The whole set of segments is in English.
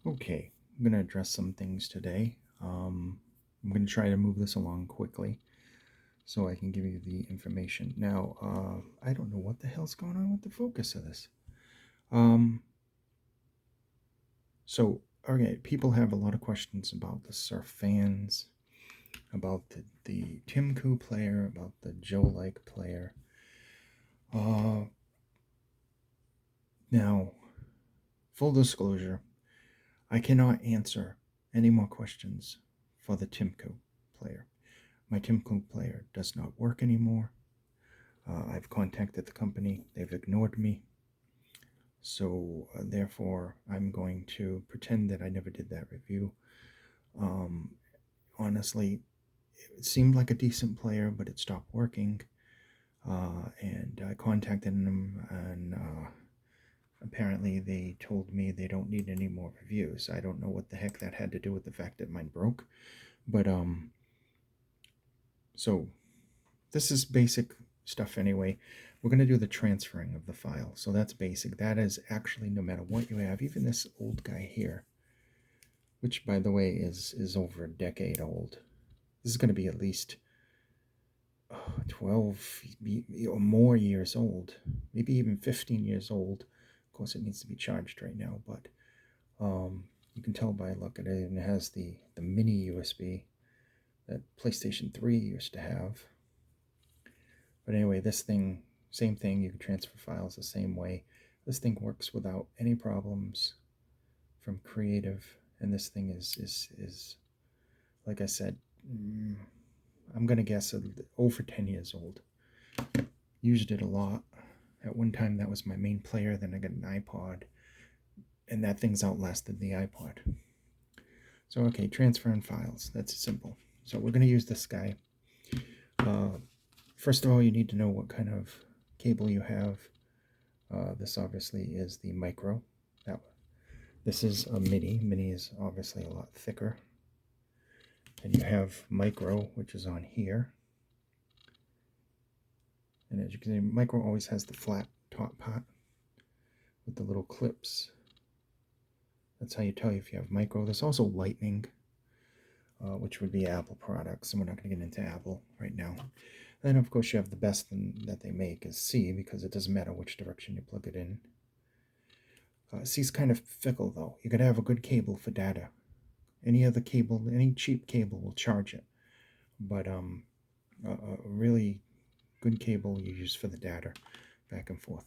Okay, I'm going to address some things today. I'm going to try to move this along quickly so I can give you the information. Now, I don't know what the hell's going on with the focus of this. Um, okay, people have a lot of questions about the Surfans, about the timkoo player, about the jolike player. Now, full disclosure, I cannot answer any more questions for the timkoo player. My timkoo player does not work anymore. I've contacted the company, they've ignored me. So, therefore, I'm going to pretend that I never did that review. Um, Honestly, it seemed like a decent player, but it stopped working. And I contacted them, and apparently they told me they don't need any more reviews. I don't know what the heck that had to do with the fact that mine broke. But, so this is basic stuff anyway. We're going to do the transferring of the file. So that's basic. That is actually no matter what you have, even this old guy here, which by the way is over a decade old. This is going to be at least 12 or more years old, maybe even 15 years old. Of course, it needs to be charged right now, but you can tell by look at it, and it has the mini USB that PlayStation 3 used to have. But anyway, this thing, same thing, you can transfer files the same way. This thing works without any problems from Creative, and this thing is like I said, I'm gonna guess over 10 years old. Used it a lot. At one time, that was my main player. Then I got an iPod, and that thing's outlasted the iPod. So okay, transferring files. That's simple. So we're gonna use this guy. First of all, you need to know what kind of cable you have. This obviously is the micro. This is a mini. Mini is obviously a lot thicker. And you have micro, which is on here. And as you can see, micro always has the flat top part with the little clips. That's how you tell if you have micro. There's also lightning, which would be Apple products, and we're not going to get into Apple right now. Then, of course, you have the best that they make is C, because it doesn't matter which direction you plug it in. C is kind of fickle, though. You got to have a good cable for data. Any other cable, any cheap cable will charge it, but a really good cable you use for the data, back and forth.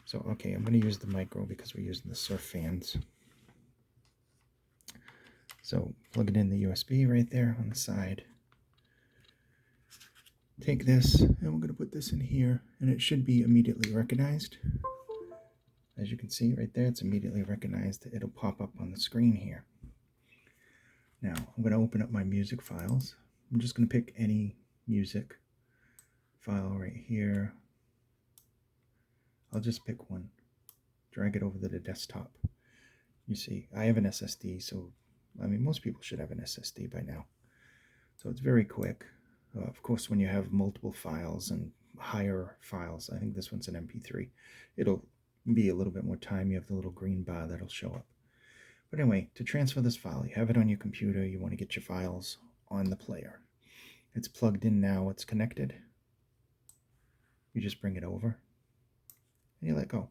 So, okay, I'm going to use the micro because we're using the Surfans. So, plug it in the USB right there on the side. Take this, and we're going to put this in here, and it should be immediately recognized. As you can see right there, it's immediately recognized. It'll pop up on the screen here. Now, I'm going to open up my music files. I'm just going to pick any music file right here. I'll just pick one. Drag it over to the desktop. You see, I have an SSD, so, I mean, most people should have an SSD by now. So it's very quick. Of course, when you have multiple files and higher files, I think this one's an MP3, it'll be a little bit more time. You have the little green bar that'll show up. But anyway, to transfer this file, you have it on your computer, you want to get your files on the player. It's plugged in now, it's connected. You just bring it over, and you let go.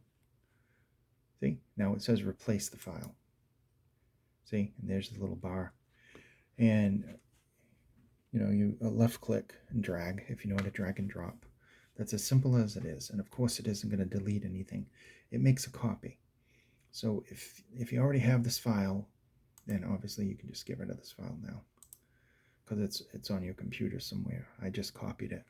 See, now it says replace the file. See, and there's the little bar. And you left click and drag, if you know how to drag and drop. That's as simple as it is. And of course it isn't going to delete anything. It makes a copy. So if you already have this file, then obviously you can just get rid of this file now, because it's on your computer somewhere. I just copied it.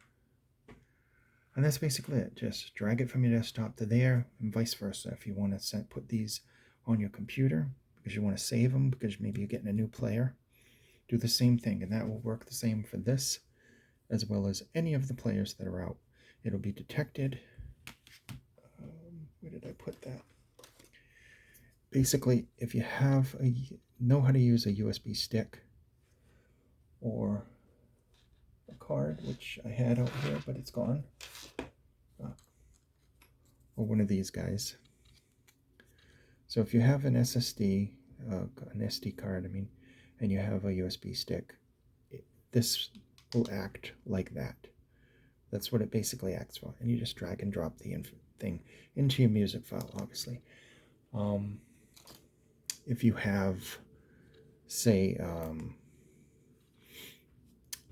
And that's basically it. Just drag it from your desktop to there, and vice versa. If you want to put these on your computer because you want to save them, because maybe you're getting a new player, do the same thing, and that will work the same for this as well as any of the players that are out. It'll be detected. Where did I put that? Basically, if you know how to use a USB stick or a card, which I had out here, but it's gone, or one of these guys. So if you have an SSD, an SD card, I mean, and you have a USB stick, this will act like that. That's what it basically acts for. And you just drag and drop the thing into your music file, obviously. If you have, say,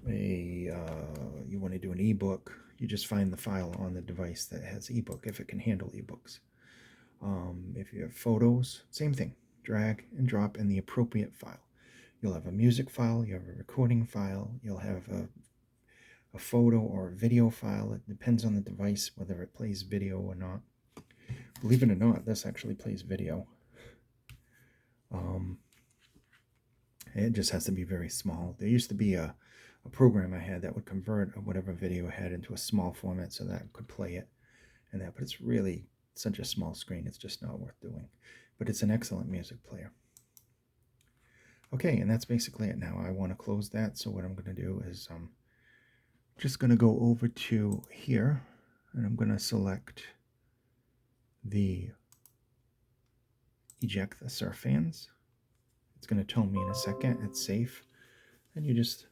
you want to do an ebook, you just find the file on the device that has ebook, if it can handle ebooks. If you have photos, same thing. Drag and drop in the appropriate file. You'll have a music file, you have a recording file, you'll have a photo or a video file. It depends on the device whether it plays video or not. Believe it or not, this actually plays video. It just has to be very small. There used to be a program I had that would convert whatever video I had into a small format so that I could play it and that, but it's really such a small screen, it's just not worth doing. But it's an excellent music player. Okay, and that's basically it now. I want to close that, so what I'm going to do is just going to go over to here, and I'm going to select the eject the Surfans. It's going to tell me in a second it's safe, and you just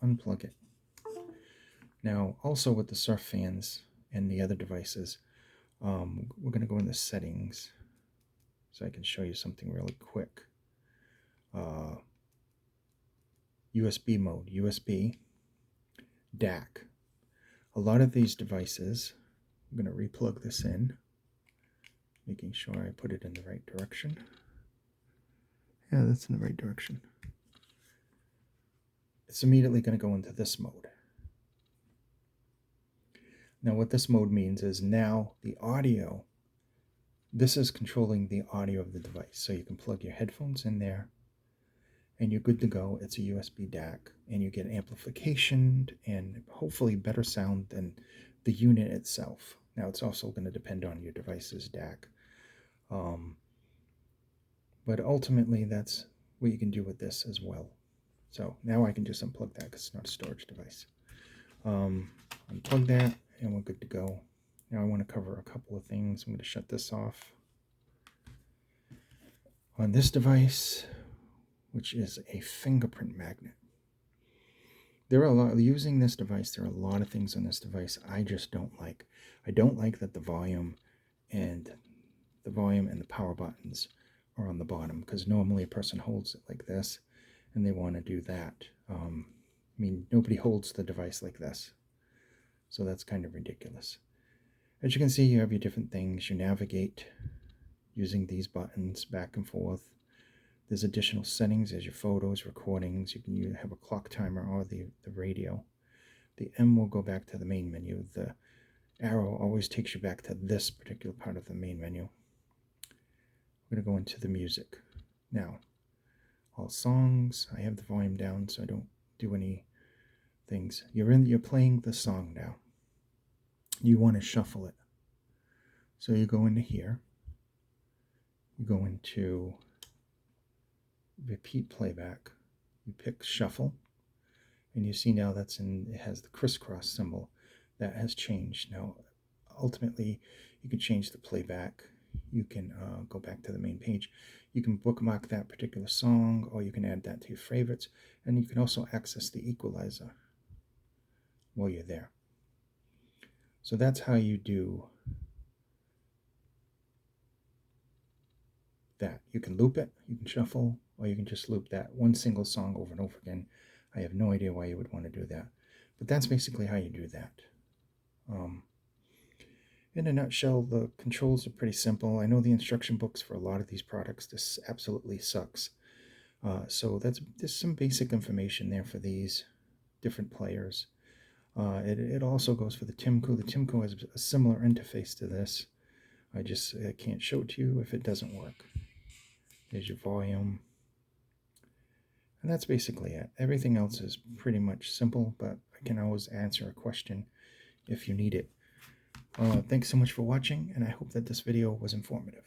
unplug it. Now, also with the Surfans and the other devices, we're going to go into settings so I can show you something really quick. USB mode, USB, DAC. A lot of these devices, I'm going to replug this in, making sure I put it in the right direction. Yeah, that's in the right direction. It's immediately going to go into this mode. Now what this mode means is now the audio, this is controlling the audio of the device. So you can plug your headphones in there and you're good to go. It's a USB DAC and you get amplification and hopefully better sound than the unit itself. Now it's also going to depend on your device's DAC. But ultimately that's what you can do with this as well. So now I can just unplug that because it's not a storage device. Unplug that and we're good to go. Now I want to cover a couple of things. I'm going to shut this off. On this device, which is a fingerprint magnet. There are a lot, using this device, there are a lot of things on this device I just don't like. I don't like that the volume and the power buttons are on the bottom, because normally a person holds it like this and they want to do that. I mean, nobody holds the device like this. So that's kind of ridiculous. As you can see, you have your different things. You navigate using these buttons back and forth. There's additional settings as your photos, recordings. You can have a clock timer or the radio. The M will go back to the main menu. The arrow always takes you back to this particular part of the main menu. We're going to go into the music. Now, all songs, I have the volume down so I don't do any things. You're playing the song now. You want to shuffle it. So you go into here. You go into repeat playback. You pick shuffle. And you see now it has the crisscross symbol. That has changed. Now, ultimately, you can change the playback. You can go back to the main page. You can bookmark that particular song, or you can add that to your favorites. And you can also access the equalizer while you're there. So that's how you do that. You can loop it, you can shuffle, or you can just loop that one single song over and over again. I have no idea why you would want to do that. But that's basically how you do that. In a nutshell, the controls are pretty simple. I know the instruction books for a lot of these products, this absolutely sucks. So there's some basic information there for these different players. It also goes for the timkoo. The timkoo has a similar interface to this. I can't show it to you if it doesn't work. There's your volume. And that's basically it. Everything else is pretty much simple, but I can always answer a question if you need it. Thanks so much for watching, and I hope that this video was informative.